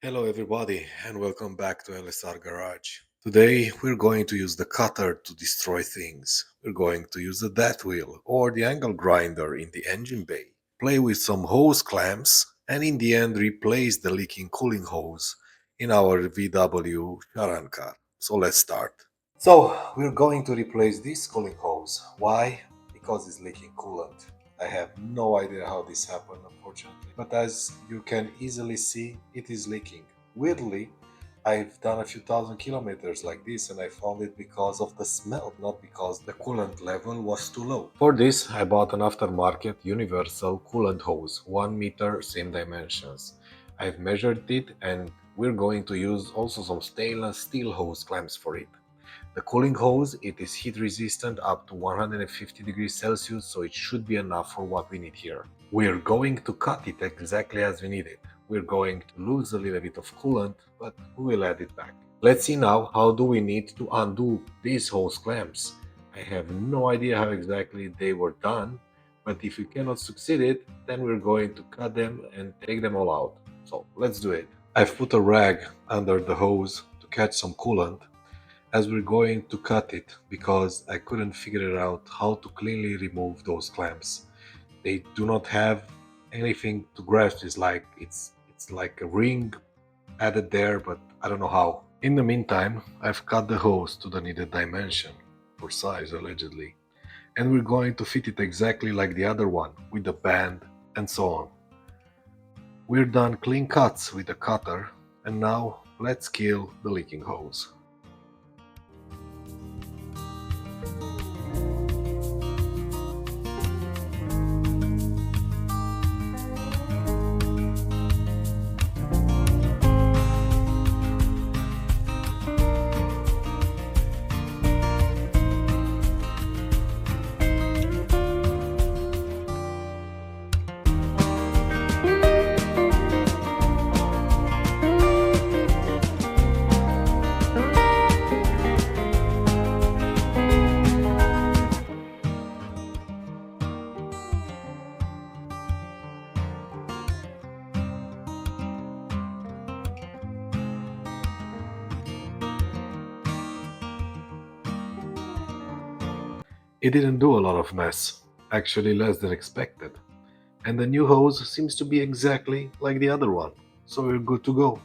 Hello everybody and welcome back to LSR Garage. Today we're going to use the cutter to destroy things. We're going to use the death wheel or the angle grinder in the engine bay, play with some hose clamps, and in the end replace the leaking cooling hose in our VW Sharan car. So let's start. So we're going to replace this cooling hose. Why? Because it's leaking coolant. I have no idea how this happened, unfortunately, but as you can easily see, it is leaking. Weirdly, I've done a few thousand kilometers like this and I found it because of the smell, not because the coolant level was too low. For this, I bought an aftermarket universal coolant hose, 1 meter, same dimensions. I've measured it and we're going to use also some stainless steel hose clamps for it. The cooling hose, it is heat resistant up to 150 degrees Celsius, so it should be enough for what we need here. We're going to cut it exactly as we need it. We're going to lose a little bit of coolant, but we will add it back. Let's see now how do we need to undo these hose clamps. I have no idea how exactly they were done, but if we cannot succeed it, then we're going to cut them and take them all out. So let's do it. I've put a rag under the hose to catch some coolant as we're going to cut it because I couldn't figure out how to cleanly remove those clamps. They do not have anything to grasp. It's like a ring added there, but I don't know how. In the meantime, I've cut the hose to the needed dimension, for size allegedly, and we're going to fit it exactly like the other one, with the band and so on. We're done clean cuts with the cutter, and now let's kill the leaking hose. It didn't do a lot of mess, actually less than expected, and the new hose seems to be exactly like the other one, so we're good to go.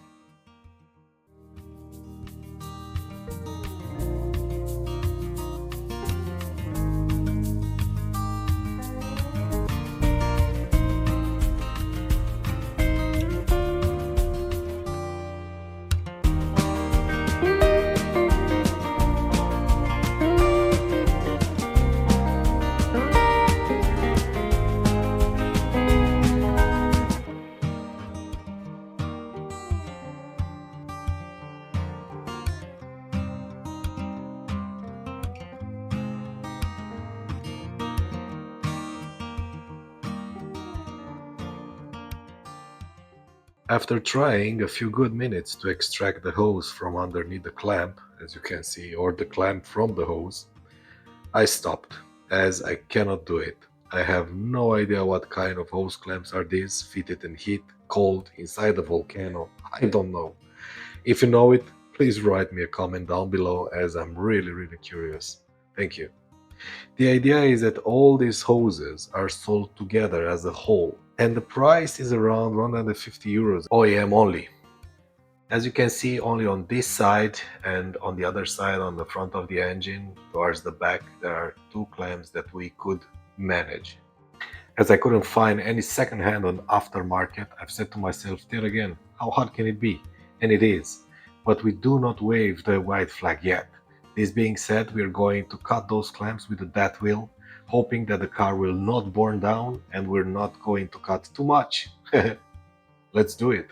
After trying a few good minutes to extract the hose from underneath the clamp, as you can see, or the clamp from the hose, I stopped, as I cannot do it. I have no idea what kind of hose clamps are these, fitted in heat, cold, inside a volcano. I don't know. If you know it, please write me a comment down below, as I'm really curious. Thank you. The idea is that all these hoses are sold together as a whole, and the price is around 150 euros OEM only. As you can see, only on this side and on the other side, on the front of the engine towards the back, there are two clamps that we could manage. As I couldn't find any second-hand on aftermarket, I've said to myself, there again, how hard can it be? And it is. But we do not wave the white flag yet. This being said, we are going to cut those clamps with the death wheel, hoping that the car will not burn down and we're not going to cut too much. Let's do it.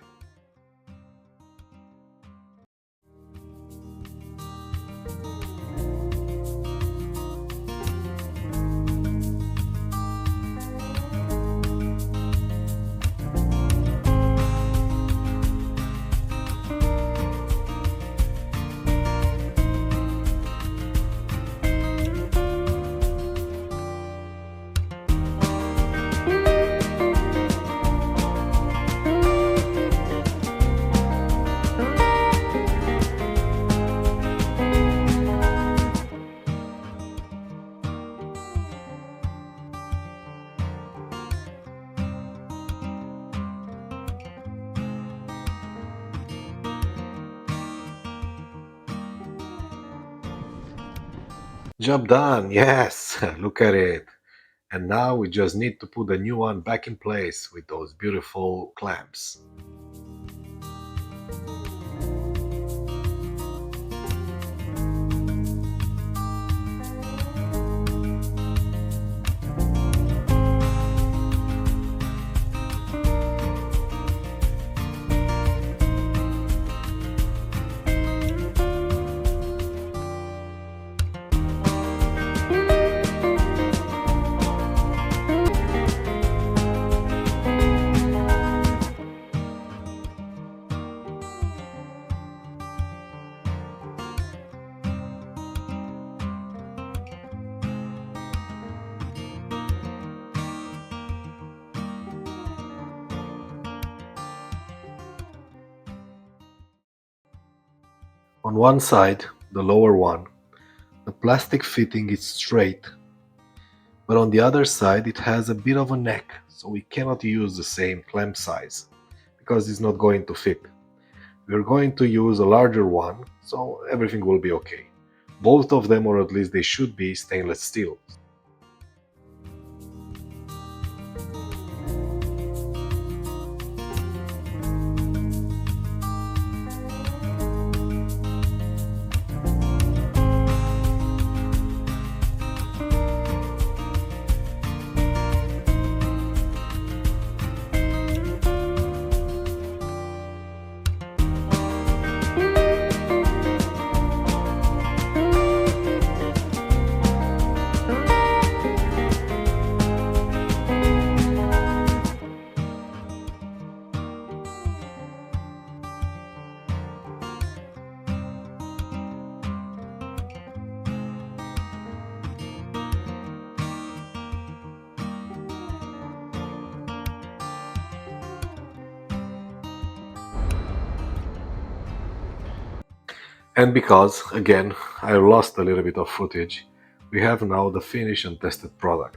Job done, yes, look at it. And now we just need to put the new one back in place with those beautiful clamps. On one side, the lower one, the plastic fitting is straight, but on the other side it has a bit of a neck, so we cannot use the same clamp size because it's not going to fit. We're going to use a larger one, so everything will be okay. Both of them, or at least they should be, stainless steel. And because, again, I lost a little bit of footage, we have now the finished and tested product.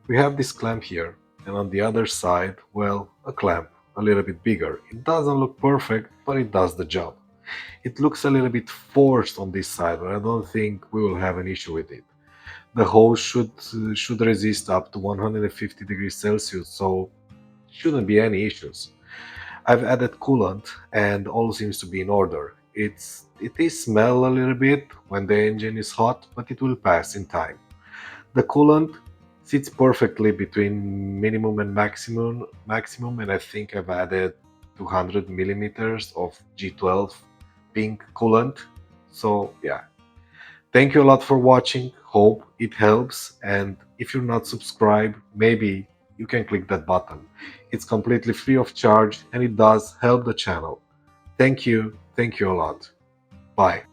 We have this clamp here, and on the other side, well, a clamp, a little bit bigger. It doesn't look perfect, but it does the job. It looks a little bit forced on this side, but I don't think we will have an issue with it. The hose should resist up to 150 degrees Celsius, so shouldn't be any issues. I've added coolant and all seems to be in order. It is smell a little bit when the engine is hot, but it will pass in time. The coolant sits perfectly between minimum and maximum, and I think I've added 200 millimeters of G12 pink coolant. So yeah, thank you a lot for watching. Hope it helps. And if you're not subscribed, maybe you can click that button. It's completely free of charge and it does help the channel. Thank you. Thank you a lot. Bye.